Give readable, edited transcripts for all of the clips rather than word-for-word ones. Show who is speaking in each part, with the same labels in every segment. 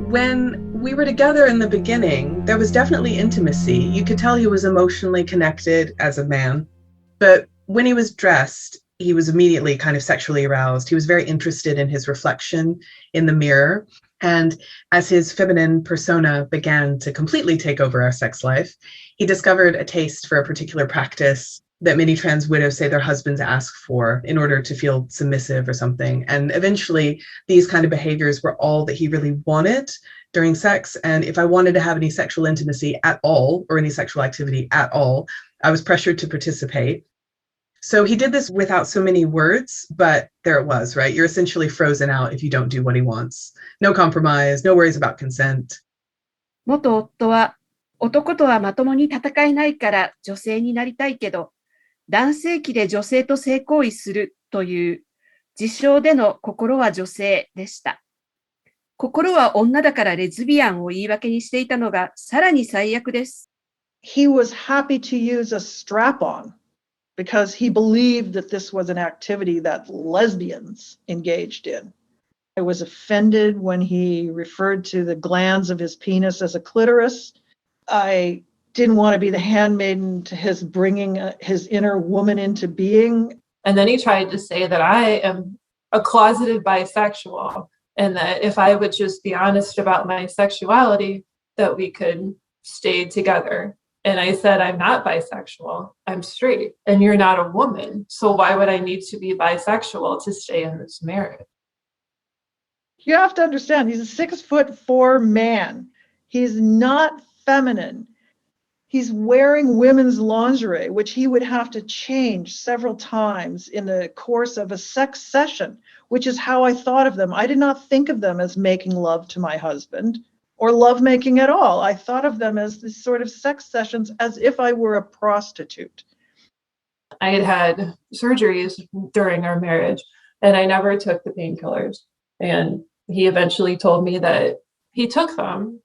Speaker 1: When we were together in the beginning, there was definitely intimacy. You could tell he was emotionally connected as a man. But when he was dressed, he was immediately kind of sexually aroused. He was very interested in his reflection in the mirror. And as his feminine persona began to completely take over our sex life, he discovered a taste for a particular practice that many trans widows say their husbands ask for in order to feel submissive or something. And eventually, these kind of behaviors were all that he really wanted during sex. And if I wanted to have any sexual intimacy at all, or any sexual activity at all, I was pressured to participate. So he did this without so many words, but there it was, right? You're essentially frozen out if you don't do what he wants. No compromise, no worries about consent.
Speaker 2: 元夫は、男とはまともに戦えないから女性になりたいけど、男性器で女性と性行為するという自称での心は女性でした。心は女だからレズビアンを言い訳にしていたのがさらに最悪です。
Speaker 3: He was happy to use a strap-on because he believed that this was an activity that lesbians engaged in. I was offended when he referred to the glands of his penis as a clitoris. I didn't want to be the handmaiden to his bringing his inner woman into being.
Speaker 4: And then he tried to say that I am a closeted bisexual and that if I would just be honest about my sexuality, that we could stay together. And I said, I'm not bisexual, I'm straight, and you're not a woman. So why would I need to be bisexual to stay in this marriage?
Speaker 3: You have to understand, he's a 6'4" man. He's not feminine. He's wearing women's lingerie, which he would have to change several times in the course of a sex session, which is how I thought of them. I did not think of them as making love to my husband or lovemaking at all. I thought of them as these sort of sex sessions as if I were a prostitute.
Speaker 4: I had had surgeries during our marriage, and I never took the painkillers. And he eventually told me that he took them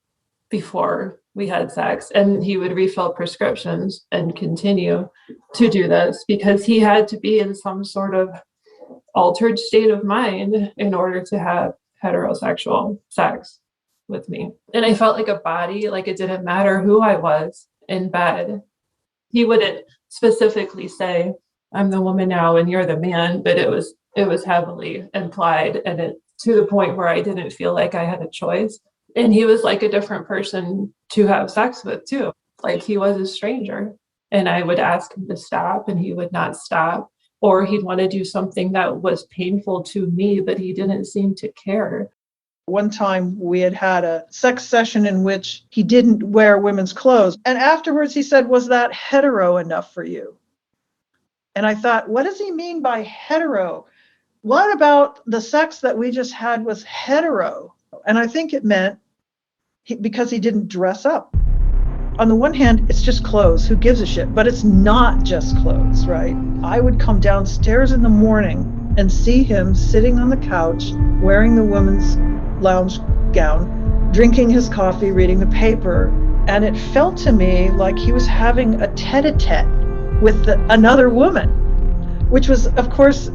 Speaker 4: before we had sex, and he would refill prescriptions and continue to do this because he had to be in some sort of altered state of mind in order to have heterosexual sex with me. And I felt like a body, like it didn't matter who I was in bed. He wouldn't specifically say, I'm the woman now and you're the man, but it was heavily implied, and it to the point where I didn't feel like I had a choice. And he was like a different person to have sex with too. Like he was a stranger, and I would ask him to stop and he would not stop, or he'd want to do something that was painful to me, but he didn't seem to care.
Speaker 3: One time we had a sex session in which he didn't wear women's clothes. And afterwards he said, was that hetero enough for you? And I thought, what does he mean by hetero? What about the sex that we just had was hetero? And I think it meant because he didn't dress up. On the one hand, it's just clothes. Who gives a shit? But it's not just clothes, right? I would come downstairs in the morning and see him sitting on the couch, wearing the woman's lounge gown, drinking his coffee, reading the paper. And it felt to me like he was having a tete-a-tete with another woman, which was, of course,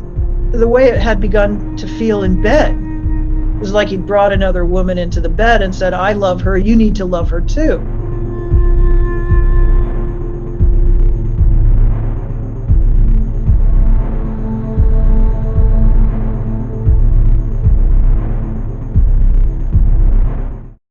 Speaker 3: the way it had begun to feel in bed. It was like he'd brought another woman into the bed and said, I love her, you need to love her too.